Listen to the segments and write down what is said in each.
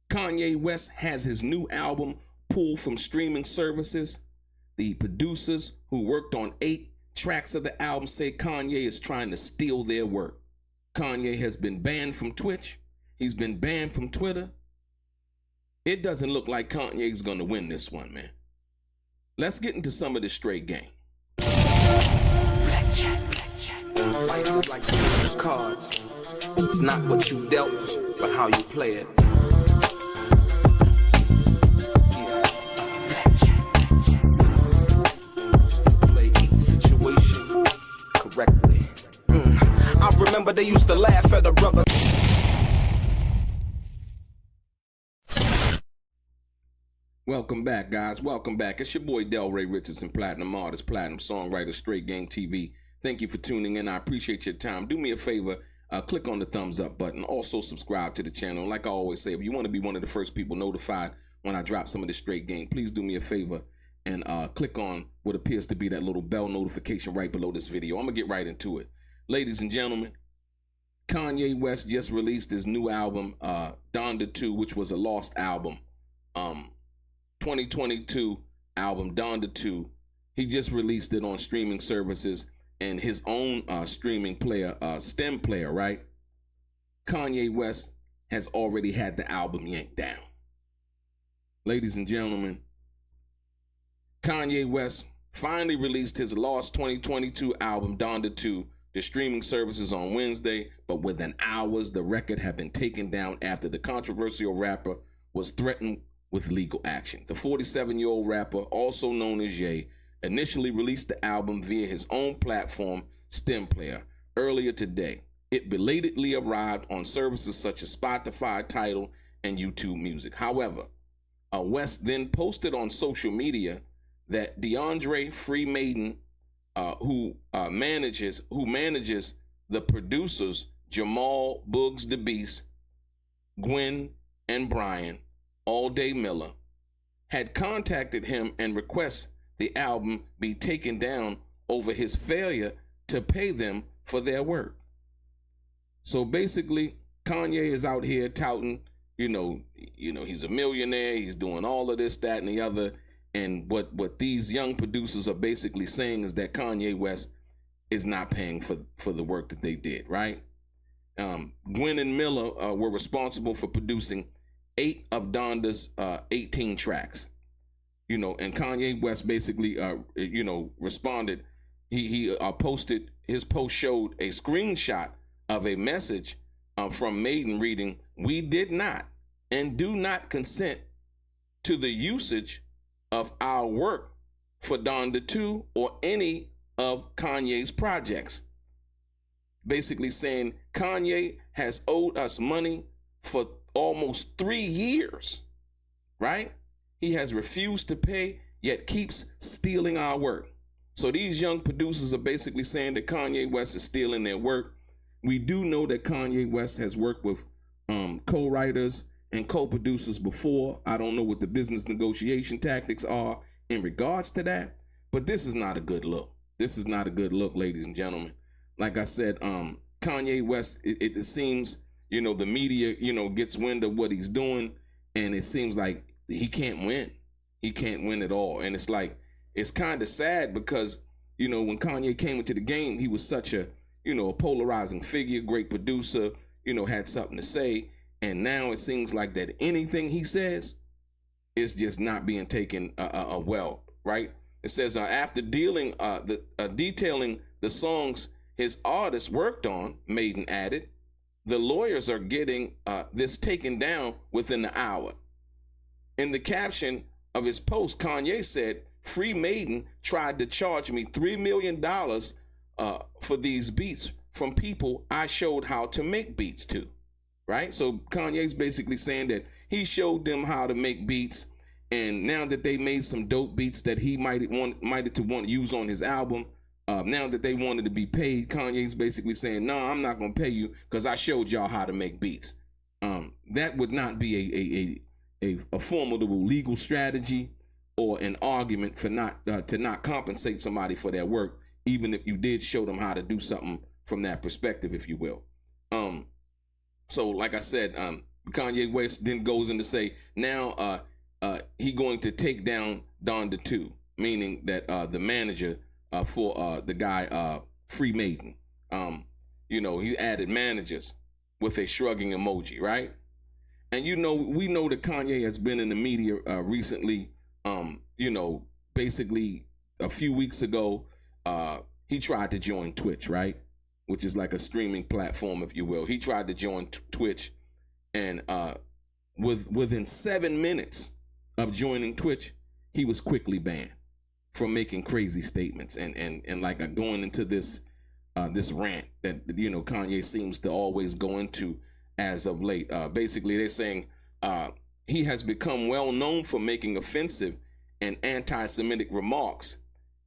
Kanye West has his new album pulled from streaming services. The producers who worked on 8 tracks of the album say Kanye is trying to steal their work. Kanye has been banned from Twitch. He's been banned from Twitter. It doesn't look like Kanye's going to win this one, man. Let's get into some of this straight game. Life is like those cards. It's not what you dealt, but how you play it. Play each situation correctly. I remember they used to laugh at a brother. Welcome back, guys. Welcome back. It's your boy DELRAY, Richardson, platinum artist, platinum songwriter, Straight Game TV. Thank you for tuning in. I appreciate your time. Do me a favor, click on the thumbs up button. Also subscribe to the channel. Like I always say, if you want to be one of the first people notified when I drop some of this straight game, please do me a favor and click on what appears to be that little bell notification right below this video. I'm going to get right into it. Ladies and gentlemen, Kanye West just released his new album, Donda 2, which was a lost album. 2022 album, Donda 2. He just released it on streaming services and his own streaming player, STEM player, right? Kanye West has already had the album yanked down. Ladies and gentlemen, Kanye West finally released his lost 2022 album, Donda 2, to streaming services on Wednesday, but within hours, the record had been taken down after the controversial rapper was threatened with legal action. The 47-year-old rapper, also known as Ye, initially released the album via his own platform, STEM Player, earlier today. It belatedly arrived on services such as Spotify, Tidal, and YouTube Music. However, West then posted on social media that DeAndre Freemaiden, who manages the producers Jamal Boogs the Beast, Gwen, and Brian All Day Miller, had contacted him and requested the album be taken down over his failure to pay them for their work. So basically, Kanye is out here touting, he's a millionaire, he's doing all of this, that, and the other. And what these young producers are basically saying is that Kanye West is not paying for the work that they did, right? Gwen and Miller were responsible for producing 8 of Donda's 18 tracks. And Kanye West basically, responded. He posted, his post showed a screenshot of a message from Maiden reading, "We did not and do not consent to the usage of our work for Donda 2 or any of Kanye's projects." Basically saying Kanye has owed us money for almost 3 years, right? He has refused to pay, yet keeps stealing our work. So these young producers are basically saying that Kanye West is stealing their work. We do know that Kanye West has worked with co-writers and co-producers before. I don't know what the business negotiation tactics are in regards to that, but this is not a good look. This is not a good look, ladies and gentlemen. Like I said, Kanye West, it seems, the media, gets wind of what he's doing, and it seems like he can't win. He can't win at all. And it's kind of sad because, when Kanye came into the game, he was such a polarizing figure, great producer, had something to say. And now it seems like that anything he says is just not being taken well, right? It says after detailing the songs his artists worked on, Maiden added, the lawyers are getting this taken down within the hour. In the caption of his post, Kanye said, "Free Maiden tried to charge me $3 million for these beats from people I showed how to make beats to." Right? So Kanye's basically saying that he showed them how to make beats, and now that they made some dope beats that he might want to use on his album, now that they wanted to be paid, Kanye's basically saying, "No, I'm not going to pay you because I showed y'all how to make beats." That would not be a formidable legal strategy or an argument for to not compensate somebody for their work, even if you did show them how to do something from that perspective, if you will. So like I said, Kanye West then goes in to say now he going to take down Donda 2, meaning that the manager for the guy Free Maiden. He added managers with a shrugging emoji, right? And we know that Kanye has been in the media recently. Basically a few weeks ago, he tried to join Twitch, right? Which is like a streaming platform, if you will. He tried to join Twitch, and within 7 minutes of joining Twitch, he was quickly banned from making crazy statements and like going into this rant that Kanye seems to always go into as of late. Basically, they're saying he has become well known for making offensive and anti-Semitic remarks,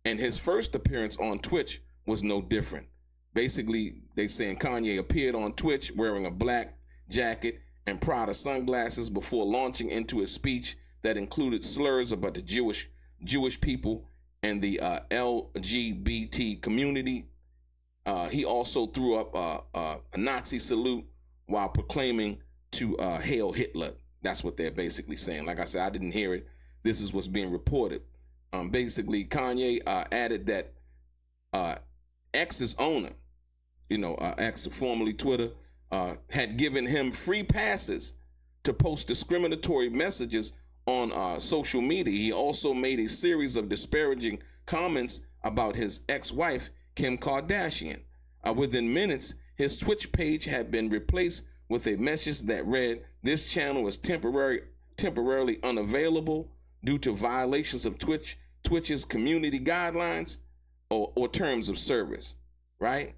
and his first appearance on Twitch was no different. Basically, they saying Kanye appeared on Twitch wearing a black jacket and Prada sunglasses before launching into a speech that included slurs about the Jewish people and the LGBT community. He also threw up a Nazi salute while proclaiming to hail Hitler. That's what they're basically saying. Like I said, I didn't hear it. This is what's being reported. Basically, Kanye added that X's owner, X, formerly Twitter, had given him free passes to post discriminatory messages on social media. He also made a series of disparaging comments about his ex-wife, Kim Kardashian. Within minutes, his Twitch page had been replaced with a message that read, "This channel is temporarily unavailable due to violations of Twitch's community guidelines or terms of service." Right?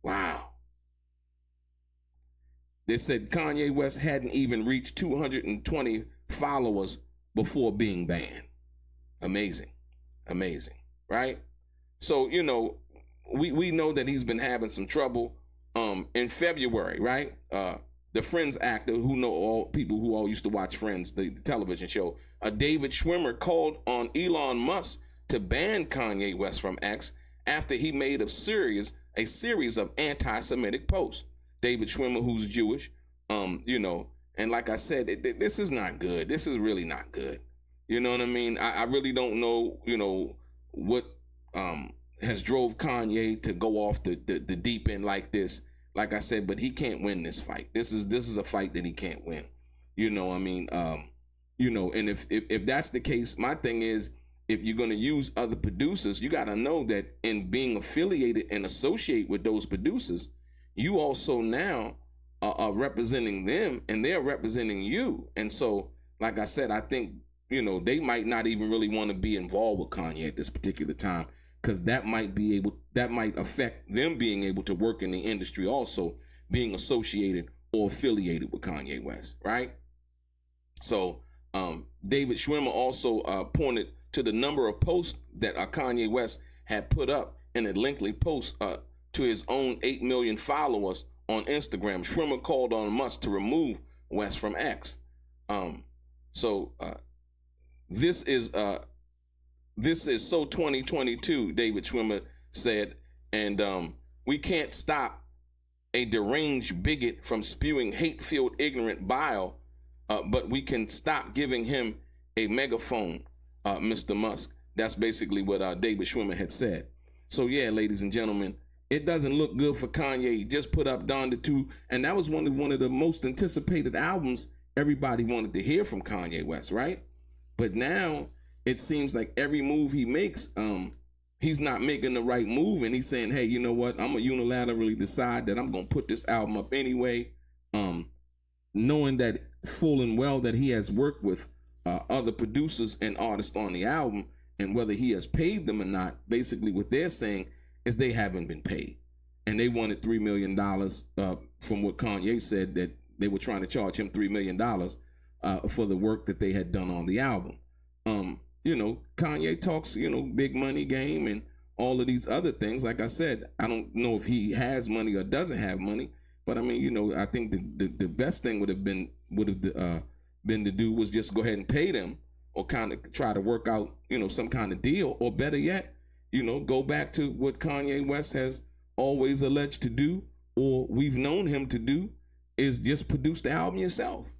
Wow. They said Kanye West hadn't even reached 220 followers before being banned. Amazing. Right? So, we know that he's been having some trouble. In February, right? The Friends actor, who know all people who all used to watch Friends, the television show, David Schwimmer called on Elon Musk to ban Kanye West from X after he made a series of anti-Semitic posts. David Schwimmer, who's Jewish, and like I said, this is not good. This is really not good. You know what I mean? I really don't know, what has drove Kanye to go off the deep end like this. Like I said, but he can't win this fight. This is a fight that he can't win. And if that's the case, my thing is, if you're going to use other producers, you got to know that in being affiliated and associate with those producers, you also now are representing them and they're representing you. And so, like I said, I think, they might not even really want to be involved with Kanye at this particular time, because that might affect them being able to work in the industry, also being associated or affiliated with Kanye West, right? So David Schwimmer also pointed to the number of posts that Kanye West had put up in a lengthy post to his own 8 million followers on Instagram. Schwimmer called on Musk to remove West from X. This is so 2022, David Schwimmer said, and we can't stop a deranged bigot from spewing hate-filled, ignorant bile, but we can stop giving him a megaphone, Mr. Musk. That's basically what David Schwimmer had said. So yeah, ladies and gentlemen, it doesn't look good for Kanye. He just put up Donda 2, and that was one of the most anticipated albums everybody wanted to hear from Kanye West, right? But now it seems like every move he makes, he's not making the right move, and he's saying, hey, you know what? I'm going to unilaterally decide that I'm going to put this album up anyway, knowing that full and well that he has worked with other producers and artists on the album, and whether he has paid them or not. Basically what they're saying is they haven't been paid, and they wanted $3 million from what Kanye said, that they were trying to charge him $3 million for the work that they had done on the album. Kanye talks, big money game and all of these other things. Like I said, I don't know if he has money or doesn't have money, but I mean, I think the best thing would have been to do was just go ahead and pay them, or kind of try to work out, some kind of deal, or better yet, go back to what Kanye West has always alleged to do, or we've known him to do, is just produce the album yourself.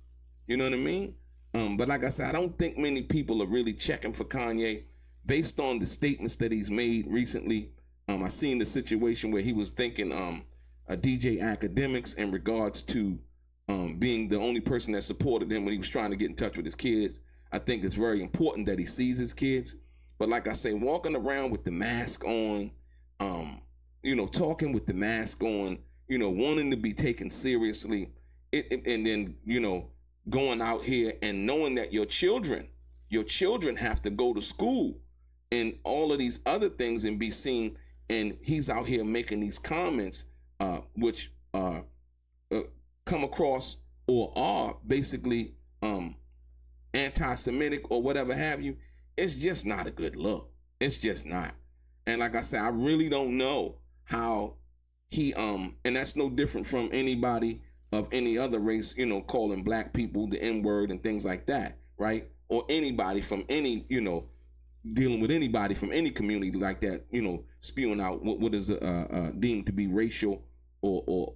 You know what I mean? But like I said, I don't think many people are really checking for Kanye based on the statements that he's made recently. I seen the situation where he was thanking DJ Academics in regards to being the only person that supported him when he was trying to get in touch with his kids. I think it's very important that he sees his kids. But like I say, walking around with the mask on, talking with the mask on, wanting to be taken seriously, and then, going out here and knowing that your children have to go to school and all of these other things and be seen. And he's out here making these comments, which come across or are basically anti-Semitic or whatever have you. It's just not a good look. It's just not. And like I said, I really don't know how he, and that's no different from anybody of any other race, calling black people the N-word and things like that, right? Or anybody from any, dealing with anybody from any community like that, spewing out what is deemed to be racial or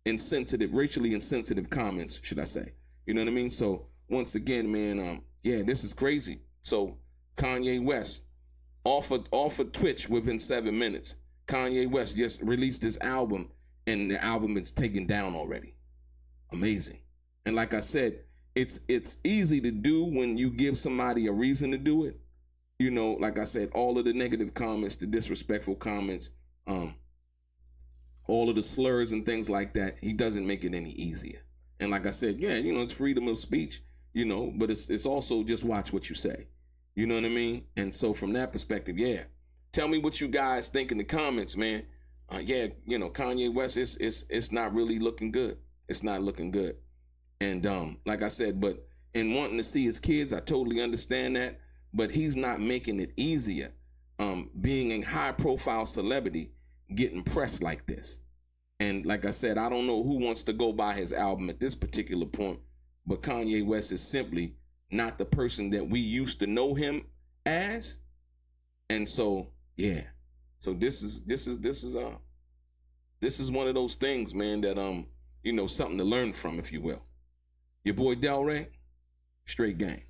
racially insensitive comments, should I say. You know what I mean? So once again, man, this is crazy. So Kanye West off of Twitch within 7 minutes. Kanye West just released his album, and the album is taken down already. Amazing. And like I said, it's easy to do when you give somebody a reason to do it. Like I said, all of the negative comments, the disrespectful comments, all of the slurs and things like that, he doesn't make it any easier. And like I said, it's freedom of speech, but it's also just watch what you say. You know what I mean? And so from that perspective, tell me what you guys think in the comments, man. Kanye West, it's not really looking good. It's not looking good. And like I said, but in wanting to see his kids, I totally understand that. But he's not making it easier. Being a high profile celebrity, getting pressed like this. And like I said, I don't know who wants to go buy his album at this particular point, but Kanye West is simply not the person that we used to know him as. And so, so this is one of those things, man, that something to learn from, if you will. Your boy DELRAY, straight gang.